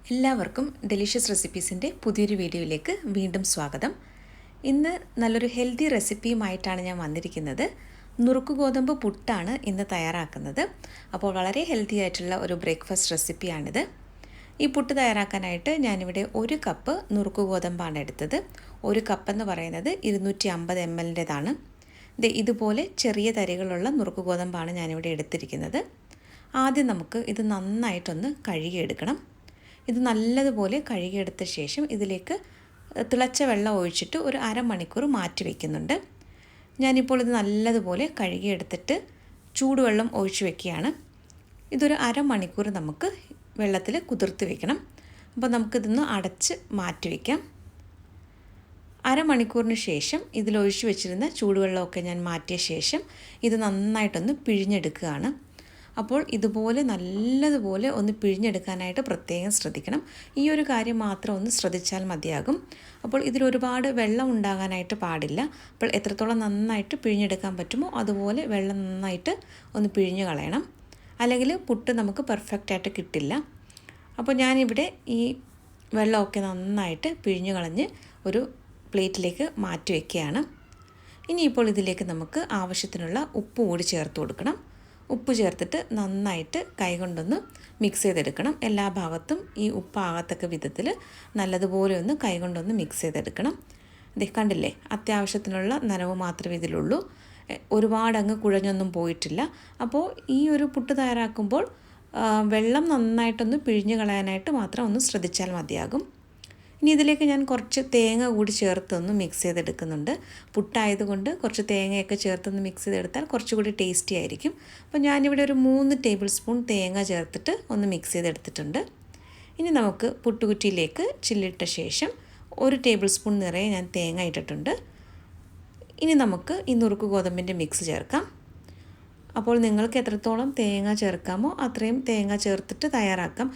എല്ലാവർക്കും ഡെലിഷ്യസ് റെസിപ്പീസിൻ്റെ പുതിയൊരു വീഡിയോയിലേക്ക് വീണ്ടും സ്വാഗതം. ഇന്ന് നല്ലൊരു ഹെൽത്തി റെസിപ്പിയുമായിട്ടാണ് ഞാൻ വന്നിരിക്കുന്നത്. നുറുക്ക് ഗോതമ്പ് പുട്ടാണ് ഇന്ന് തയ്യാറാക്കുന്നത്. അപ്പോൾ വളരെ ഹെൽത്തി ആയിട്ടുള്ള ഒരു ബ്രേക്ക്ഫാസ്റ്റ് റെസിപ്പിയാണിത്. ഈ പുട്ട് തയ്യാറാക്കാനായിട്ട് ഞാനിവിടെ 1 കപ്പ് നുറുക്ക് ഗോതമ്പാണ് എടുത്തത്. 1 കപ്പ് എന്ന് പറയുന്നത് 250 ml. ഇതുപോലെ ചെറിയ തരികളുള്ള നുറുക്ക് ഗോതമ്പാണ് ഞാനിവിടെ എടുത്തിരിക്കുന്നത്. ആദ്യം നമുക്ക് ഇത് നന്നായിട്ടൊന്ന് കഴുകിയെടുക്കണം. ഇത് നല്ലതുപോലെ കഴുകിയെടുത്ത ശേഷം ഇതിലേക്ക് തിളച്ച വെള്ളം ഒഴിച്ചിട്ട് ഒരു അരമണിക്കൂർ മാറ്റി വയ്ക്കുന്നുണ്ട്. ഞാനിപ്പോൾ ഇത് നല്ലതുപോലെ കഴുകിയെടുത്തിട്ട് ചൂടുവെള്ളം ഒഴിച്ച് വയ്ക്കുകയാണ്. ഇതൊരു അരമണിക്കൂർ നമുക്ക് വെള്ളത്തിൽ കുതിർത്ത് വയ്ക്കണം. അപ്പോൾ നമുക്കിതൊന്ന് അടച്ച് മാറ്റി വയ്ക്കാം. അരമണിക്കൂറിന് ശേഷം ഇതിലൊഴിച്ച് വെച്ചിരുന്ന ചൂടുവെള്ളമൊക്കെ ഞാൻ മാറ്റിയ ശേഷം ഇത് നന്നായിട്ടൊന്ന് പിഴിഞ്ഞെടുക്കുകയാണ്. അപ്പോൾ ഇതുപോലെ നല്ലതുപോലെ ഒന്ന് പിഴിഞ്ഞെടുക്കാനായിട്ട് പ്രത്യേകം ശ്രദ്ധിക്കണം. ഈ ഒരു കാര്യം മാത്രം ഒന്ന് ശ്രദ്ധിച്ചാൽ മതിയാകും. അപ്പോൾ ഇതിലൊരുപാട് വെള്ളം ഉണ്ടാകാനായിട്ട് പാടില്ല. അപ്പോൾ എത്രത്തോളം നന്നായിട്ട് പിഴിഞ്ഞെടുക്കാൻ പറ്റുമോ അതുപോലെ വെള്ളം നന്നായിട്ട് ഒന്ന് പിഴിഞ്ഞ് കളയണം. അല്ലെങ്കിൽ പുട്ട് നമുക്ക് പെർഫെക്റ്റായിട്ട് കിട്ടില്ല. അപ്പോൾ ഞാനിവിടെ ഈ വെള്ളമൊക്കെ നന്നായിട്ട് പിഴിഞ്ഞ് കളഞ്ഞ് ഒരു പ്ലേറ്റിലേക്ക് മാറ്റി വയ്ക്കുകയാണ്. ഇനിയിപ്പോൾ ഇതിലേക്ക് നമുക്ക് ആവശ്യത്തിനുള്ള ഉപ്പ് കൂടി ചേർത്ത് കൊടുക്കണം. ഉപ്പ് ചേർത്തിട്ട് നന്നായിട്ട് കൈകൊണ്ടൊന്ന് മിക്സ് ചെയ്തെടുക്കണം. എല്ലാ ഭാഗത്തും ഈ ഉപ്പാകത്തക്ക വിധത്തിൽ നല്ലതുപോലെ ഒന്ന് കൈകൊണ്ടൊന്ന് മിക്സ് ചെയ്തെടുക്കണം. കണ്ടില്ലേ, അത്യാവശ്യത്തിനുള്ള നനവ് മാത്രമേ ഇതിലുള്ളൂ. ഒരുപാടങ്ങ് കുഴഞ്ഞൊന്നും പോയിട്ടില്ല. അപ്പോൾ ഈ ഒരു പുട്ട് തയ്യാറാക്കുമ്പോൾ വെള്ളം നന്നായിട്ടൊന്ന് പിഴിഞ്ഞ് കളയാനായിട്ട് മാത്രം ഒന്ന് ശ്രദ്ധിച്ചാൽ മതിയാകും. ഇനി ഇതിലേക്ക് ഞാൻ കുറച്ച് തേങ്ങ കൂടി ചേർത്തൊന്ന് മിക്സ് ചെയ്തെടുക്കുന്നുണ്ട്. പുട്ടായതുകൊണ്ട് കുറച്ച് തേങ്ങയൊക്കെ ചേർത്തൊന്ന് മിക്സ് ചെയ്തെടുത്താൽ കുറച്ചുകൂടി ടേസ്റ്റി ആയിരിക്കും. അപ്പോൾ ഞാനിവിടെ ഒരു 3 ടേബിൾ സ്പൂൺ തേങ്ങ ചേർത്തിട്ട് ഒന്ന് മിക്സ് ചെയ്തെടുത്തിട്ടുണ്ട്. ഇനി നമുക്ക് പുട്ടുകുറ്റിയിലേക്ക് ചില്ലിട്ട ശേഷം 1 ടേബിൾ സ്പൂൺ നിറയെ ഞാൻ തേങ്ങ ഇട്ടിട്ടുണ്ട്. ഇനി നമുക്ക് ഈ നുറുക്ക് ഗോതമ്പിൻ്റെ മിക്സ് ചേർക്കാം. അപ്പോൾ നിങ്ങൾക്ക് എത്രത്തോളം തേങ്ങ ചേർക്കാമോ അത്രയും തേങ്ങ ചേർത്തിട്ട് തയ്യാറാക്കാം.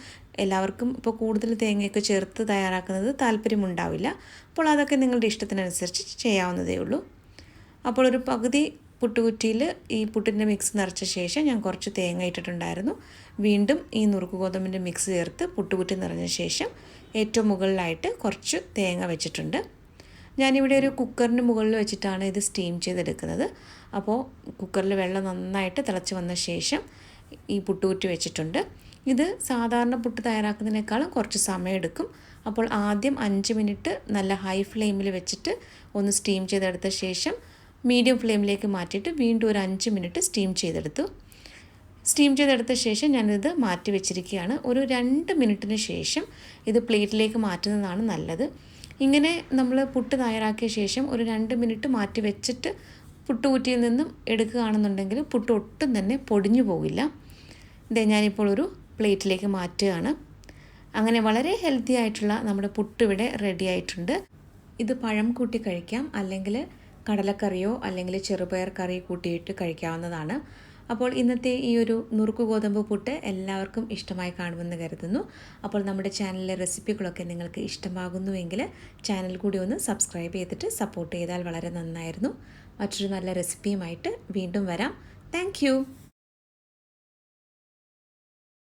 എല്ലാവർക്കും ഇപ്പോൾ കൂടുതൽ തേങ്ങയൊക്കെ ചേർത്ത് തയ്യാറാക്കുന്നത് താല്പര്യമുണ്ടാവില്ല. അപ്പോൾ അതൊക്കെ നിങ്ങളുടെ ഇഷ്ടത്തിനനുസരിച്ച് ചെയ്യാവുന്നതേ ഉള്ളൂ. അപ്പോൾ ഒരു പകുതി പുട്ടുകുറ്റിയിൽ ഈ പുട്ടിൻ്റെ മിക്സ് നിറച്ച ശേഷം ഞാൻ കുറച്ച് തേങ്ങ ഇട്ടിട്ടുണ്ടായിരുന്നു. വീണ്ടും ഈ നുറുക്ക് ഗോതമ്പിൻ്റെ മിക്സ് ചേർത്ത് പുട്ടുകുറ്റി നിറഞ്ഞ ശേഷം ഏറ്റവും മുകളിലായിട്ട് കുറച്ച് തേങ്ങ വെച്ചിട്ടുണ്ട്. ഞാനിവിടെ ഒരു കുക്കറിന് മുകളിൽ വെച്ചിട്ടാണ് ഇത് സ്റ്റീം ചെയ്തെടുക്കുന്നത്. അപ്പോൾ കുക്കറിൽ വെള്ളം നന്നായിട്ട് തിളച്ച് വന്ന ശേഷം ഈ പുട്ടുകുറ്റി വെച്ചിട്ടുണ്ട്. ഇത് സാധാരണ പുട്ട് തയ്യാറാക്കുന്നതിനേക്കാളും കുറച്ച് സമയമെടുക്കും. അപ്പോൾ ആദ്യം 5 മിനിറ്റ് നല്ല ഹൈ ഫ്ലെയിമിൽ വെച്ചിട്ട് ഒന്ന് സ്റ്റീം ചെയ്തെടുത്ത ശേഷം മീഡിയം ഫ്ലെയിമിലേക്ക് മാറ്റിയിട്ട് വീണ്ടും ഒരു 5 മിനിറ്റ് സ്റ്റീം ചെയ്തെടുത്തു. സ്റ്റീം ചെയ്തെടുത്ത ശേഷം ഞാനിത് മാറ്റി വെച്ചിരിക്കുകയാണ്. ഒരു 2 മിനിറ്റിന് ശേഷം ഇത് പ്ലേറ്റിലേക്ക് മാറ്റുന്നതാണ് നല്ലത്. ഇങ്ങനെ നമ്മൾ പുട്ട് തയ്യാറാക്കിയ ശേഷം ഒരു 2 മിനിറ്റ് മാറ്റി വെച്ചിട്ട് പുട്ടുകുറ്റിയിൽ നിന്നും എടുക്കുകയാണെന്നുണ്ടെങ്കിൽ പുട്ട് ഒട്ടും തന്നെ പൊടിഞ്ഞു പോകില്ല. ഞാനിപ്പോൾ ഒരു പ്ലേറ്റിലേക്ക് മാറ്റുകയാണ്. അങ്ങനെ വളരെ ഹെൽത്തി ആയിട്ടുള്ള നമ്മുടെ പുട്ട് ഇവിടെ റെഡി ആയിട്ടുണ്ട്. ഇത് പഴം കൂട്ടി കഴിക്കാം, അല്ലെങ്കിൽ കടലക്കറിയോ അല്ലെങ്കിൽ ചെറുപയർ കറി കൂട്ടിയിട്ട് കഴിക്കാവുന്നതാണ്. അപ്പോൾ ഇന്നത്തെ ഈ ഒരു നുറുക്ക് ഗോതമ്പ് പുട്ട് എല്ലാവർക്കും ഇഷ്ടമായി കാണുമെന്ന് കരുതുന്നു. അപ്പോൾ നമ്മുടെ ചാനലിലെ റെസിപ്പികളൊക്കെ നിങ്ങൾക്ക് ഇഷ്ടമാകുന്നുവെങ്കിൽ ചാനൽ കൂടി ഒന്ന് സബ്സ്ക്രൈബ് ചെയ്തിട്ട് സപ്പോർട്ട് ചെയ്താൽ വളരെ നന്നായിരുന്നു. മറ്റൊരു നല്ല റെസിപ്പിയുമായിട്ട് വീണ്ടും വരാം. താങ്ക്